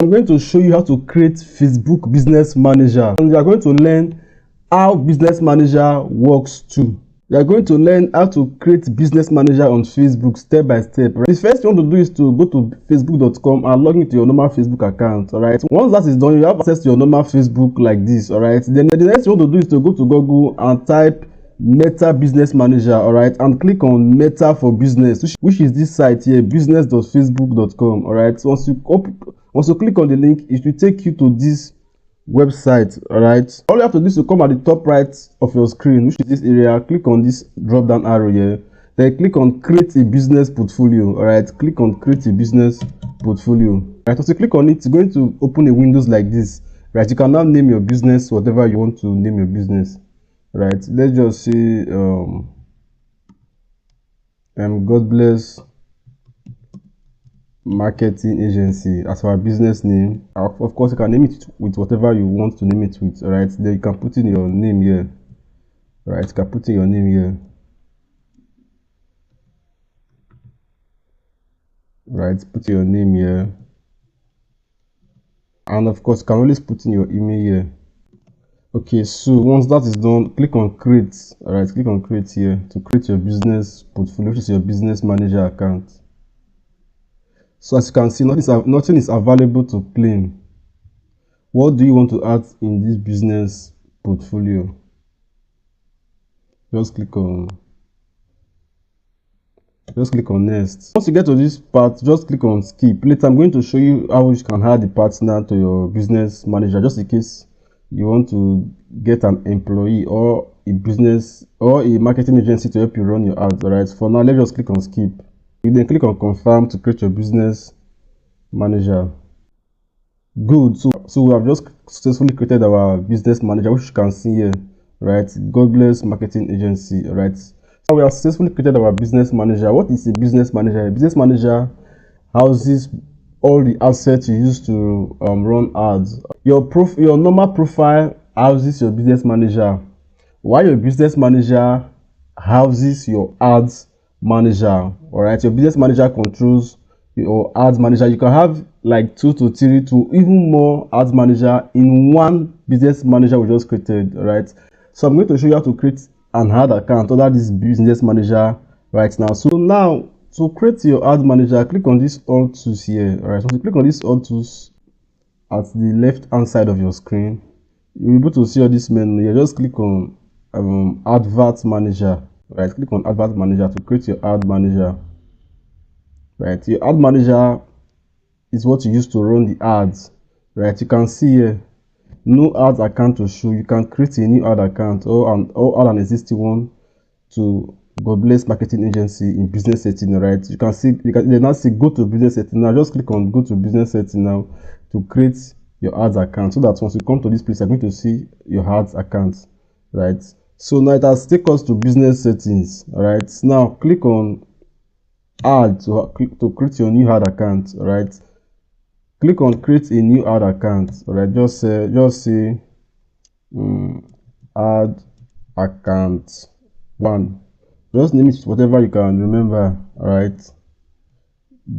I'm going to show you how to create Facebook Business Manager, and you are going to learn how Business Manager works too. You are going to learn how to create Business Manager on Facebook step by step. Right? The first thing you want to do is to go to facebook.com and log into your normal Facebook account. All right. Once that is done, you have access to your normal Facebook like this. All right. Then the next thing you want to do is to go to Google and type Meta Business Manager. All right, and click on Meta for Business, which is this site here, business.facebook.com. all right. Once you click on the link, it will take you to this website. All right, all you have to do is to come at the top right of your screen, which is this area. Click on this drop down arrow here, then click on Create a Business Portfolio. All right, click on Create a Business Portfolio. All right, once you click on it, it's going to open a windows like this. Right, you can now name your business whatever you want to name your business. Right, let's just say God Bless Marketing Agency as our business name. Of course, you can name it with whatever you want to name it with. All right, then you can put in your name here. All right, you can put in your name here. Right, put your name here, and of course, you can always put in your email here. Okay, so once that is done, click on Create. All right, click on Create here to create your business portfolio, which is your Business Manager account. So as you can see, nothing is available to claim. What do you want to add in this business portfolio? Just click on Next. Once you get to this part, just click on Skip. Later, I'm going to show you how you can add the partner to your Business Manager, just in case you want to get an employee or a business or a marketing agency to help you run your ads. All right, for now, let's just click on Skip. You then click on Confirm to create your Business Manager. Good. So we have just successfully created our Business Manager, which you can see here. Right, God Bless Marketing Agency. All right, so we have successfully created our Business Manager. What is a Business Manager? A Business Manager houses all the assets you use to run ads. Your normal profile houses your Business Manager, while your Business Manager houses your Ads Manager. All right, your Business Manager controls your Ads Manager. You can have like 2 to 3 to even more Ads Manager in one Business Manager we just created. All right, so I'm going to show you how to create an ad account under this Business Manager right now. So now, to create your Ad Manager, click on this All Tools here. All right, so you click on this All Tools at the left hand side of your screen, you'll be able to see all this menu here. Just click on Advert Manager. Right, click on Advert Manager to create your Ad Manager. Right, your Ad Manager is what you use to run the ads. Right, you can see here, no ads account to show. You can create a new ad account or add an existing one to God Bless Marketing Agency in business setting. Right, you can see they now say go to business setting. Now just click on go to business setting now to create your ads account, so that once you come to this place, you're going to see your ads account. Right, so now it has taken us to business settings. All right, now click on add to create your new ad account. All right, click on create a new ad account. All right, just say ad account 1. Just name it whatever you can remember. All right,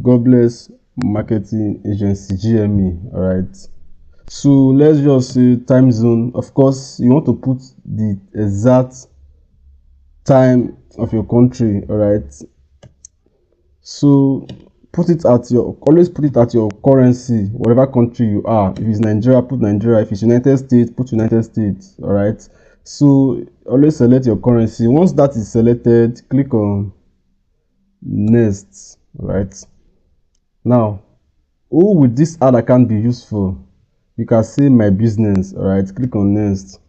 God Bless Marketing Agency, GME. All right, so let's just say time zone. Of course, you want to put the exact time of your country. All right, so always put it at your currency, whatever country you are. If it's Nigeria, put Nigeria. If it's United States, put United States. All right, so always select your currency. Once that is selected, click on Next. All right, now who will this ad account be used for? You can see my business. All right, click on Next.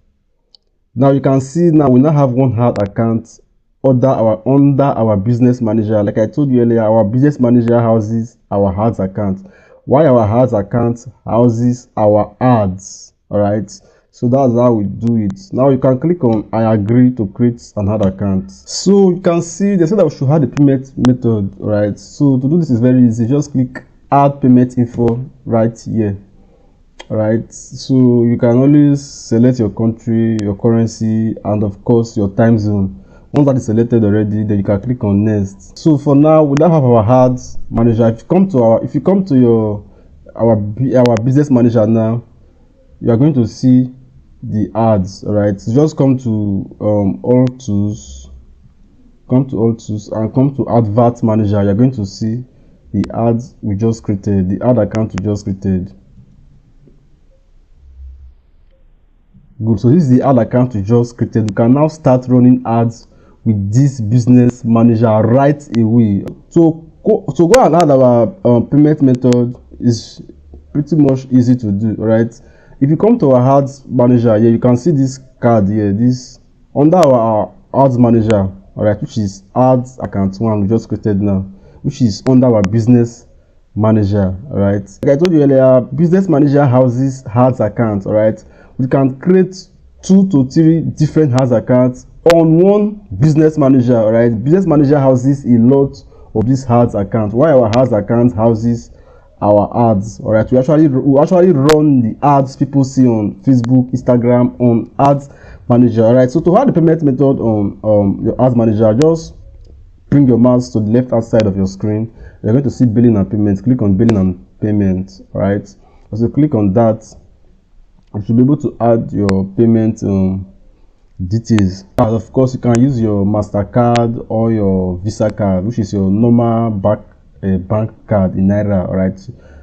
Now you can see now we now have one ad account under our Business Manager. Like I told you earlier, our Business Manager houses our ads account, while our ads account houses our ads. All right, so that's how we do it. Now you can click on I agree to create an ad account. So you can see they said that we should add a payment method. All right, so to do this is very easy. Just click add payment info right here. All right, so you can always select your country, your currency, and of course your time zone. Once that is selected already, then you can click on Next. So for now, we don't have our ads manager. If you come to your our business manager now, you are going to see the ads. All right, so just come to all tools, and come to advert manager. You're going to see the ads we just created, the ad account we just created. Good. So this is the ad account we just created. You can now start running ads with this business manager right away. So go and add our payment method. Is pretty much easy to do. All right, if you come to our ads manager here, you can see this card here, this under our ads manager, all right, which is ads account 1 we just created now, which is under our business manager. All right, like I told you earlier, business manager houses ads accounts. All right, we can create 2 to 3 different ads accounts on one business manager. All right, business manager houses a lot of these ads accounts, while our ads account houses our ads. All right, we actually run the ads people see on Facebook, Instagram on ads manager. All right, so to add the payment method on your ads manager, just bring your mouse to the left hand side of your screen. You're going to see billing and payments. Click on billing and payment. All right, as you click on that, you should be able to add your payment details. And of course, you can use your MasterCard or your Visa card, which is your normal bank card in Naira. All right,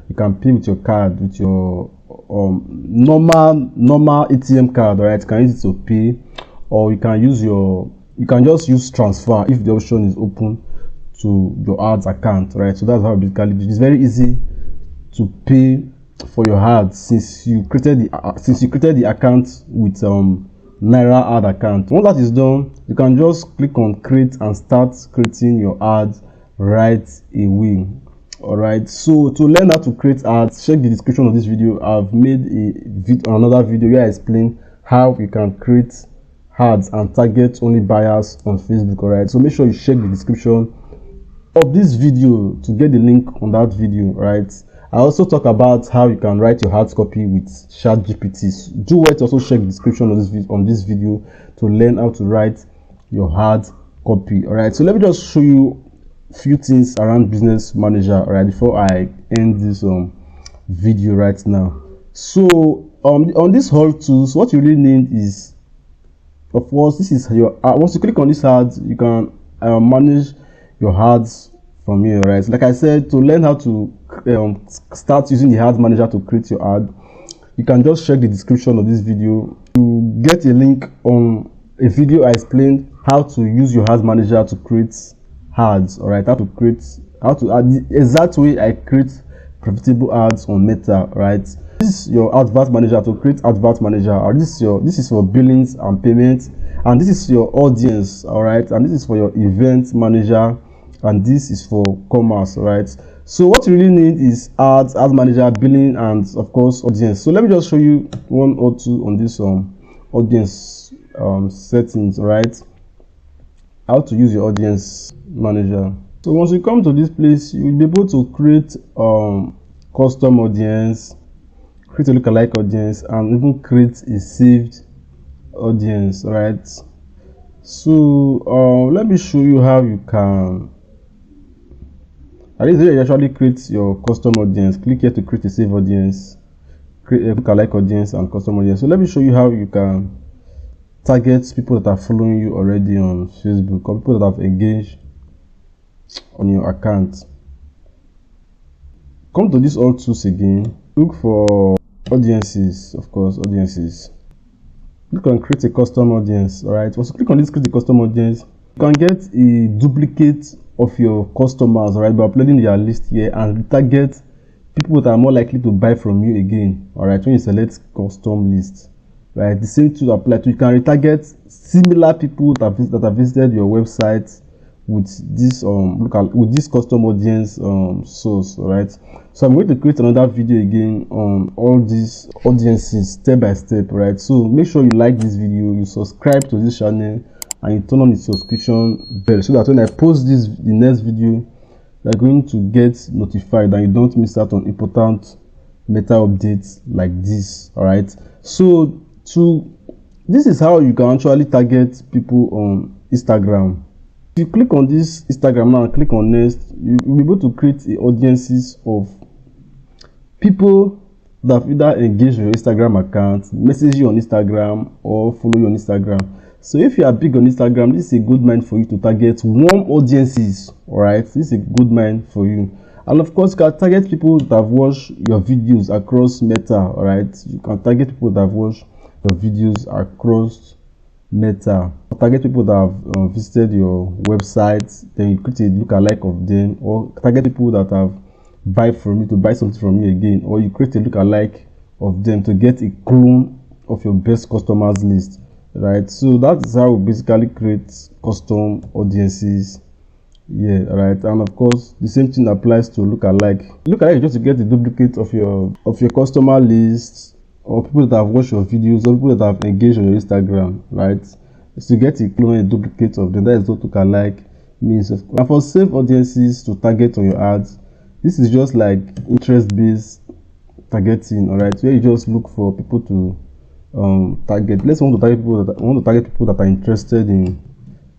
you can pay with your card, with your normal ATM card. All right, you can use it to pay, or you can just use transfer if the option is open to your ads account. Right, so that's how basically it is. Very easy to pay for your ads since you created the account with Naira ad account. Once that is done, you can just click on create and start creating your ads right away. All right, so to learn how to create ads, check the description of this video. I've made another video where I explain how you can create ads and target only buyers on Facebook. All right, so make sure you check the description of this video to get the link on that video. Right, I also talk about how you can write your ads copy with ChatGPT. Do well to also check the description of this video to learn how to write your ad copy. All right, so let me just show you few things around business manager, all right, before I end this video right now. So on this whole tools, what you really need is, of course, this is your once you click on this ads, you can manage your ads from here. Right, like I said, to learn how to start using the ads manager to create your ad, you can just check the description of this video to get a link on a video I explained how to use your ads manager to create ads. All right, how to add the exact way I create profitable ads on Meta. Right, this is your advert manager to create advert manager, or this is for billings and payments, and this is your audience. All right, and this is for your event manager, and this is for commerce. All right, so what you really need is ads manager, billing, and of course audience. So let me just show you 1 or 2 on this audience settings. All right, how to use your audience manager. So once you come to this place, you will be able to create custom audience, create a lookalike audience, and even create a saved audience. All right, so let me show you how you can actually create your custom audience. Click here to create a saved audience, create a lookalike audience and custom audience. So let me show you how you can target people that are following you already on Facebook, or people that have engaged on your account. Come to this all tools again, look for audiences. Of course, audiences, click on create a custom audience. All right, once you click on this create a custom audience, you can get a duplicate of your customers, all right, by uploading their list here and target people that are more likely to buy from you again. All right, when you select custom list, right, the same tool apply to, you can retarget similar people that have visited your website with this custom audience source. All right, so I'm going to create another video again on all these audiences step by step. Right, so make sure you like this video, you subscribe to this channel, and you turn on the subscription bell so that when I post the next video, you're going to get notified and you don't miss out on important Meta updates like this. All right, so this is how you can actually target people on Instagram. If you click on this Instagram now and click on next, you'll be able to create audiences of people that have either engaged your Instagram account, message you on Instagram, or follow you on Instagram. So if you are big on Instagram, this is a good mind for you to target warm audiences. All right, this is a good mind for you. And of course, you can target people that have watched your videos across Meta. All right, you can target people that have watched your videos across Meta. Target people that have visited your website, then you create a lookalike of them, or target people that have buy from you to buy something from you again, or you create a lookalike of them to get a clone of your best customers list. Right, so that is how we basically create custom audiences. Yeah, right. And of course, the same thing applies to lookalike. Lookalike is just to get a duplicate of your customer list, or people that have watched your videos, or people that have engaged on your Instagram. Right, it's to get a clone, a duplicate of them. That is what lookalike means. And for safe audiences to target on your ads, this is just like interest-based targeting. All right, where you just look for people to target. Let's want to target people that are interested in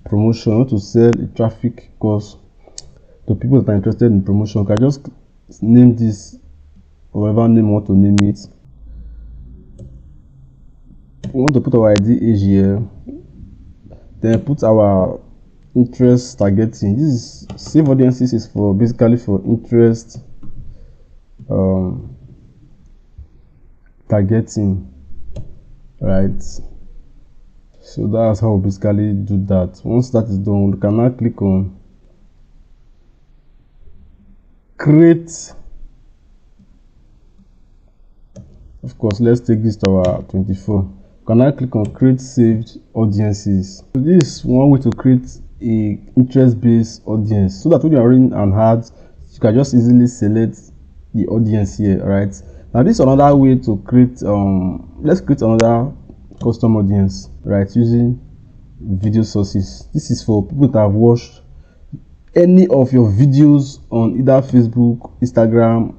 promotion. I want to sell a traffic course to people that are interested in promotion. Can I just name this, whatever name I want to name it? We want to put our ID age here, then put our interest targeting. This is save audiences, is for basically for interest targeting, right? So that's how we basically do that. Once that is done, we can now click on create. Of course, let's take this to our 24. We can now click on create saved audiences. So this is one way to create a interest-based audience, so that when you are running an ad, you can just easily select the audience here. Right, now this is another way to create let's create another custom audience, right, using video sources. This is for people that have watched any of your videos on either Facebook, Instagram,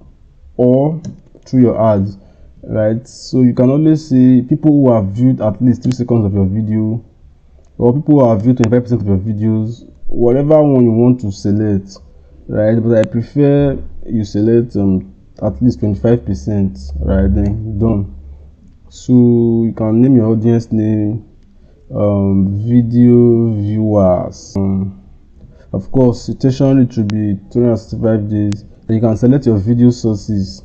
or through your ads, right? So you can always see people who have viewed at least 3 seconds of your video, or people who have viewed 25% of your videos, whatever one you want to select, right? But I prefer you select at least 25%, right? Then done. So you can name your audience name, video viewers. Of course, citation it should be 365 days. Then you can select your video sources.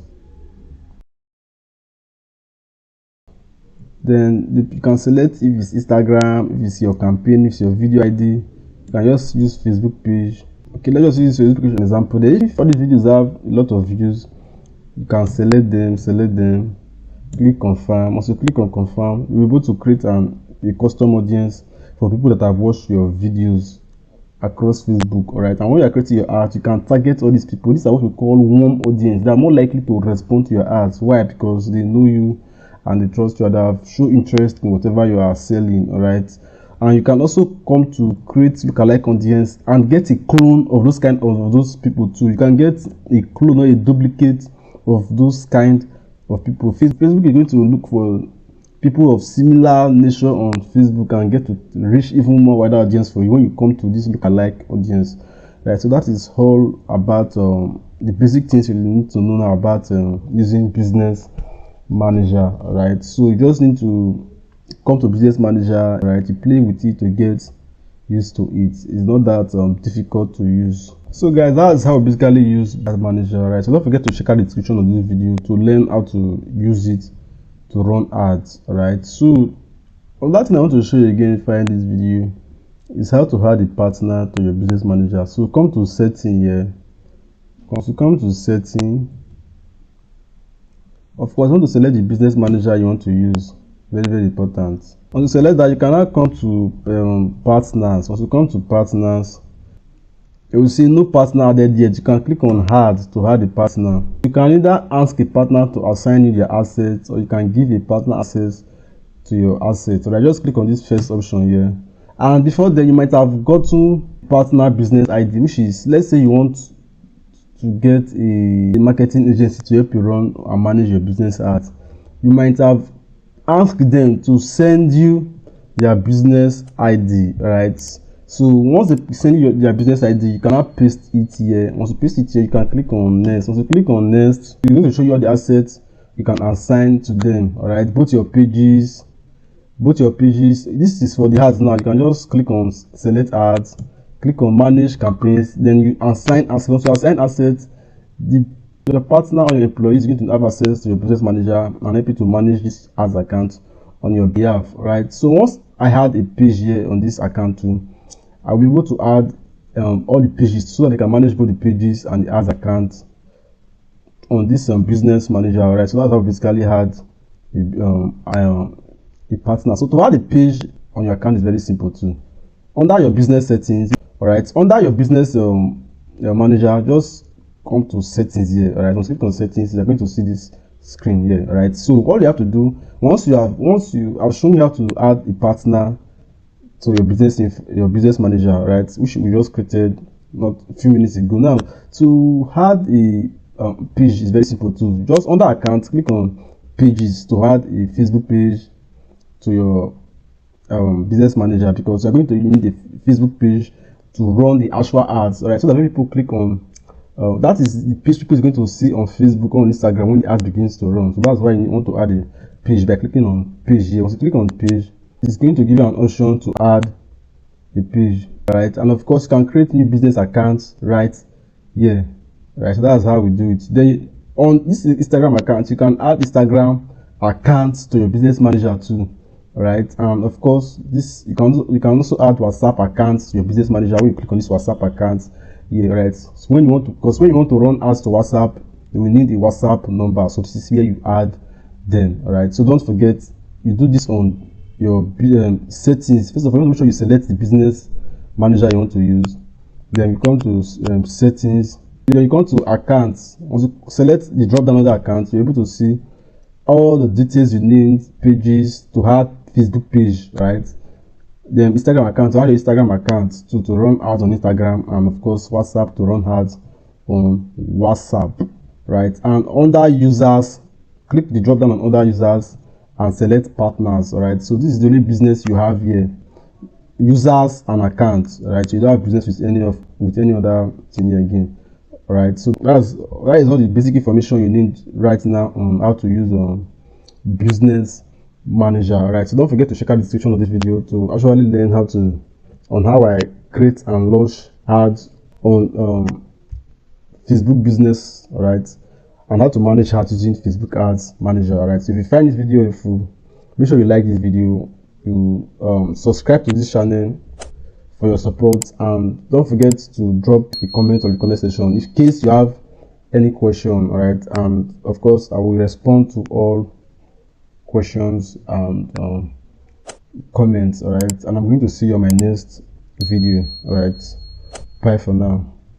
Then you can select if it's Instagram, if it's your campaign, if it's your video ID. You can just use Facebook page. Okay, let's just use Facebook page as an example. Then if all these videos have a lot of videos, you can select them. Click confirm. Once you click on confirm, you'll be able to create a custom audience for people that have watched your videos across Facebook. All right, and when you are creating your ads, you can target all these people. These are what we call warm audience. They are more likely to respond to your ads. Why? Because they know you and they trust you and they have show interest in whatever you are selling. All right, and you can also come to create lookalike audience and get a clone of those kind of those people too. You can get a clone or a duplicate of those kind of people. Facebook is going to look for people of similar nature on Facebook and get to reach even more wider audience for you when you come to this lookalike audience, right? So that is all about the basic things you need to know now about using Business Manager, right? So you just need to come to Business Manager, right? You play with it to get used to it. It's not that difficult to use. So guys, that's how we basically use Business Manager, right? So don't forget to check out the description of this video to learn how to use it to run ads, right? So another thing I want to show you again if I end this video is how to add a partner to your Business Manager. So come to setting here. Once you come to setting, of course, you want to select the Business Manager you want to use. Very important. Once you select that, you can now come to partners. Once you come to partners, you will see no partner added yet. You can click on add to add a partner. You can either ask a partner to assign you their assets, or you can give a partner access to your assets. So I just click on this first option here. And before then, you might have gotten partner business ID, which is, let's say you want to get a marketing agency to help you run and manage your business ads. You might have asked them to send you their business ID, right? So once they send you their business ID, you cannot paste it here. Once you paste it here, you can click on next. Once you click on next, it's going to show you all the assets you can assign to them. All right, both your pages. This is for the ads now. You can just click on select ads, click on manage campaigns, then you assign assets. Once you assign assets, your partner or your employee is going to have access to your business manager and help you to manage this ads account on your behalf. Right, so once I had a page here on this account too, I'll be able to add all the pages so that they can manage both the pages and the ads account on this business manager. All right, so that's how we basically had a partner. So to add a page on your account is very simple too. Under your business settings, all right, under your business manager, just come to settings here. All right, once you click on settings, you're going to see this screen here. All right, so all you have to do, I've shown you how to add a partner to your business manager, right, which we just created not a few minutes ago. Now to add a page is very simple too. Just under account, click on pages to add a Facebook page to your business manager, because you're going to need a Facebook page to run the actual ads. All right, so that when people click on that is the page people is going to see on Facebook or on Instagram when the ad begins to run. So that's why you want to add a page by clicking on page here. Once you click on page, it's going to give you an option to add a page, right? And of course, you can create new business accounts right here, right? So that's how we do it. Then on this Instagram account, you can add Instagram accounts to your business manager too, right? And of course, this you can also add WhatsApp accounts to your business manager when you click on this WhatsApp account here, right? So when you want to run ads to WhatsApp, you will need a WhatsApp number. So this is where you add them. All right, so don't forget, you do this on your settings. First of all, make sure you select the business manager you want to use. Then you come to settings. Then you come to accounts. Once you select the drop down of the account, you're able to see all the details you need, pages to add Facebook page, right? Then Instagram account, to add your Instagram account to run ads on Instagram, and of course WhatsApp to run ads on WhatsApp, right? And under users, click the drop down on other users and select partners. All right, so this is the only business you have here, users and accounts. All right, so you don't have business with any other thing here again. All right, so that is all the basic information you need right now on how to use business manager. All right, so don't forget to check out the description of this video to actually learn how I create and launch ads on Facebook business. All right, and how to manage ads using Facebook ads manager. All right, so if you find this video helpful, make sure you like this video, you subscribe to this channel for your support, and don't forget to drop a comment on the comment section in case you have any question. All right, and of course I will respond to all questions and comments. All right, and I'm going to see you on my next video. All right, bye for now.